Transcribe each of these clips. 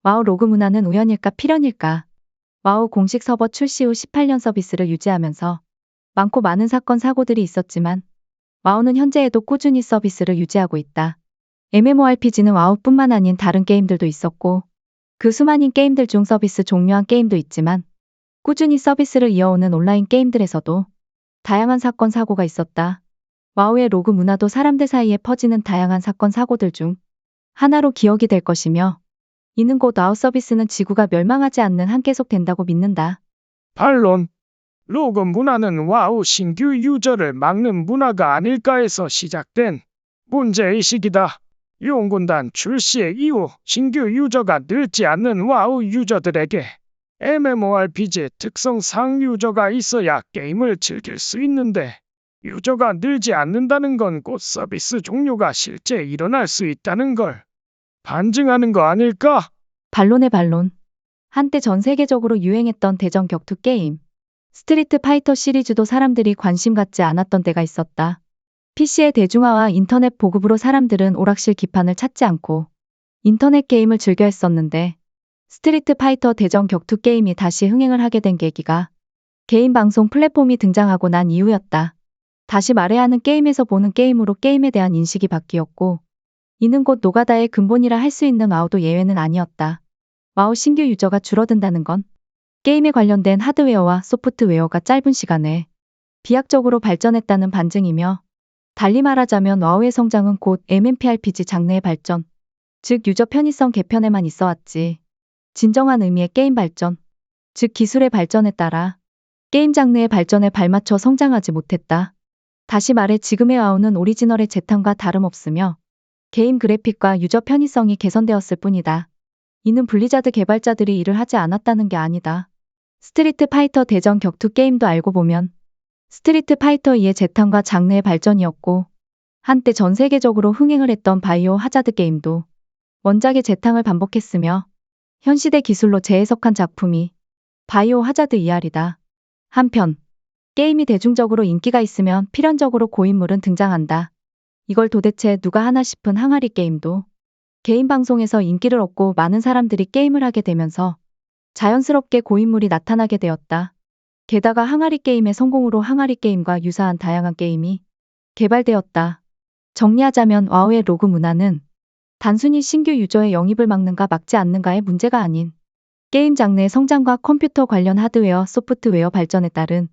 와우 로그 문화는 우연일까 필연일까? 와우 공식 서버 출시 후 18년 서비스를 유지하면서 많고 많은 사건 사고들이 있었지만 와우는 현재에도 꾸준히 서비스를 유지하고 있다. MMORPG는 와우뿐만 아닌 다른 게임들도 있었고 그 수많은 게임들 중 서비스 종료한 게임도 있지만 꾸준히 서비스를 이어오는 온라인 게임들에서도 다양한 사건 사고가 있었다. 와우의 로그 문화도 사람들 사이에 퍼지는 다양한 사건 사고들 중 하나로 기억이 될 것이며 이는 곧 와우 서비스는 지구가 멸망하지 않는 한 계속된다고 믿는다. 반론. 로그 문화는 와우 신규 유저를 막는 문화가 아닐까 해서 시작된 문제의식이다. 용군단 출시 이후 신규 유저가 늘지 않는 와우 유저들에게 MMORPG 특성상 유저가 있어야 게임을 즐길 수 있는데 유저가 늘지 않는다는 건 곧 서비스 종료가 실제 일어날 수 있다는 걸 반증하는 거 아닐까? 반론의 반론. 한때 전 세계적으로 유행했던 대전 격투 게임 스트리트 파이터 시리즈도 사람들이 관심 갖지 않았던 때가 있었다. PC의 대중화와 인터넷 보급으로 사람들은 오락실 기판을 찾지 않고 인터넷 게임을 즐겨 했었는데 스트리트 파이터 대전 격투 게임이 다시 흥행을 하게 된 계기가 개인 방송 플랫폼이 등장하고 난 이후였다. 다시 말해야 하는 게임에서 보는 게임으로 게임에 대한 인식이 바뀌었고 이는 곧 노가다의 근본이라 할 수 있는 와우도 예외는 아니었다. 와우 신규 유저가 줄어든다는 건 게임에 관련된 하드웨어와 소프트웨어가 짧은 시간에 비약적으로 발전했다는 반증이며 달리 말하자면 와우의 성장은 곧 MMORPG 장르의 발전, 즉 유저 편의성 개편에만 있어 왔지. 진정한 의미의 게임 발전, 즉 기술의 발전에 따라 게임 장르의 발전에 발맞춰 성장하지 못했다. 다시 말해 지금의 와우는 오리지널의 재탕과 다름없으며 게임 그래픽과 유저 편의성이 개선되었을 뿐이다. 이는 블리자드 개발자들이 일을 하지 않았다는 게 아니다. 스트리트 파이터 대전 격투 게임도 알고 보면 스트리트 파이터 2의 재탕과 장르의 발전이었고 한때 전 세계적으로 흥행을 했던 바이오 하자드 게임도 원작의 재탕을 반복했으며 현 시대 기술로 재해석한 작품이 바이오 하자드 ER이다. 한편 게임이 대중적으로 인기가 있으면 필연적으로 고인물은 등장한다. 이걸 도대체 누가 하나 싶은 항아리 게임도 개인 방송에서 인기를 얻고 많은 사람들이 게임을 하게 되면서 자연스럽게 고인물이 나타나게 되었다. 게다가 항아리 게임의 성공으로 항아리 게임과 유사한 다양한 게임이 개발되었다. 정리하자면 와우의 로그 문화는 단순히 신규 유저의 영입을 막는가 막지 않는가의 문제가 아닌 게임 장르의 성장과 컴퓨터 관련 하드웨어, 소프트웨어 발전에 따른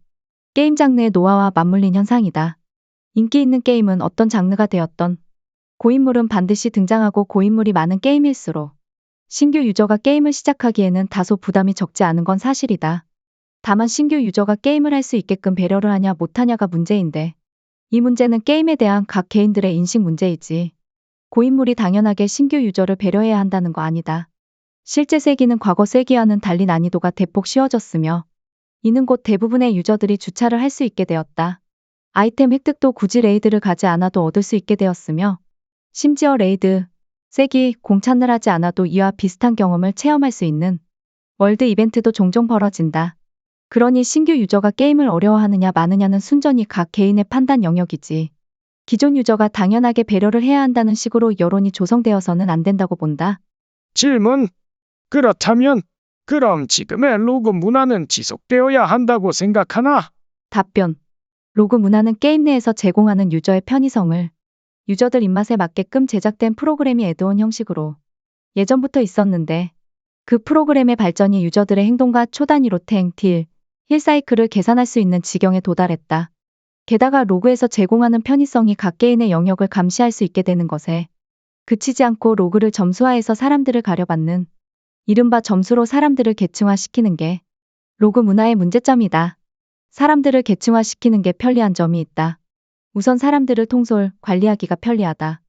게임 장르의 노화와 맞물린 현상이다. 인기 있는 게임은 어떤 장르가 되었던 고인물은 반드시 등장하고 고인물이 많은 게임일수록 신규 유저가 게임을 시작하기에는 다소 부담이 적지 않은 건 사실이다. 다만 신규 유저가 게임을 할 수 있게끔 배려를 하냐 못하냐가 문제인데 이 문제는 게임에 대한 각 개인들의 인식 문제이지 고인물이 당연하게 신규 유저를 배려해야 한다는 거 아니다. 실제 세기는 과거 세기와는 달리 난이도가 대폭 쉬워졌으며 이는 곧 대부분의 유저들이 주차를 할 수 있게 되었다. 아이템 획득도 굳이 레이드를 가지 않아도 얻을 수 있게 되었으며 심지어 레이드, 세기, 공찬을 하지 않아도 이와 비슷한 경험을 체험할 수 있는 월드 이벤트도 종종 벌어진다. 그러니 신규 유저가 게임을 어려워하느냐 마느냐는 순전히 각 개인의 판단 영역이지. 기존 유저가 당연하게 배려를 해야 한다는 식으로 여론이 조성되어서는 안 된다고 본다. 질문. 그렇다면 그럼 지금의 로그 문화는 지속되어야 한다고 생각하나? 답변. 로그 문화는 게임 내에서 제공하는 유저의 편의성을 유저들 입맛에 맞게끔 제작된 프로그램이 애드온 형식으로 예전부터 있었는데 그 프로그램의 발전이 유저들의 행동과 초단위로 탱, 딜, 힐 사이클을 계산할 수 있는 지경에 도달했다. 게다가 로그에서 제공하는 편의성이 각 개인의 영역을 감시할 수 있게 되는 것에 그치지 않고 로그를 점수화해서 사람들을 가려받는 이른바 점수로 사람들을 계층화시키는 게 로그 문화의 문제점이다. 사람들을 계층화시키는 게 편리한 점이 있다. 우선 사람들을 통솔, 관리하기가 편리하다.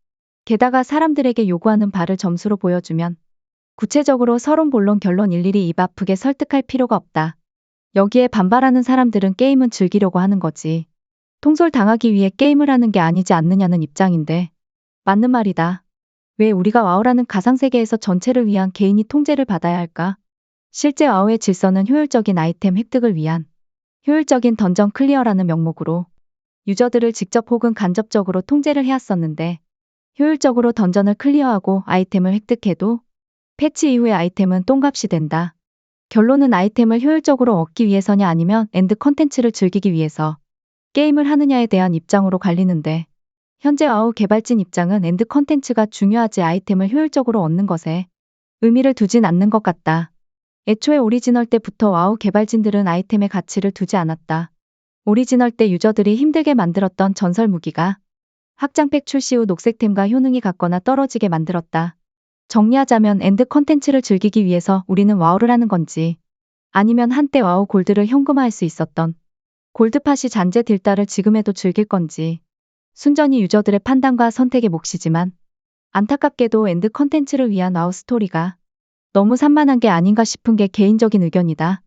게다가 사람들에게 요구하는 바를 점수로 보여주면 구체적으로 서론 본론 결론 일일이 입 아프게 설득할 필요가 없다. 여기에 반발하는 사람들은 게임은 즐기려고 하는 거지. 통솔 당하기 위해 게임을 하는 게 아니지 않느냐는 입장인데 맞는 말이다. 왜 우리가 와우라는 가상세계에서 전체를 위한 개인이 통제를 받아야 할까? 실제 와우의 질서는 효율적인 아이템 획득을 위한 효율적인 던전 클리어라는 명목으로 유저들을 직접 혹은 간접적으로 통제를 해왔었는데 효율적으로 던전을 클리어하고 아이템을 획득해도 패치 이후의 아이템은 똥값이 된다. 결론은 아이템을 효율적으로 얻기 위해서냐 아니면 엔드 컨텐츠를 즐기기 위해서 게임을 하느냐에 대한 입장으로 갈리는데, 현재 와우 개발진 입장은 엔드 컨텐츠가 중요하지 아이템을 효율적으로 얻는 것에 의미를 두진 않는 것 같다. 애초에 오리지널 때부터 와우 개발진들은 아이템의 가치를 두지 않았다. 오리지널 때 유저들이 힘들게 만들었던 전설 무기가 확장팩 출시 후 녹색템과 효능이 같거나 떨어지게 만들었다. 정리하자면 엔드 컨텐츠를 즐기기 위해서 우리는 와우를 하는 건지, 아니면 한때 와우 골드를 현금화할 수 있었던 골드팟이 잔재 딜다를 지금에도 즐길 건지, 순전히 유저들의 판단과 선택의 몫이지만 안타깝게도 엔드 컨텐츠를 위한 와우 스토리가 너무 산만한 게 아닌가 싶은 게 개인적인 의견이다.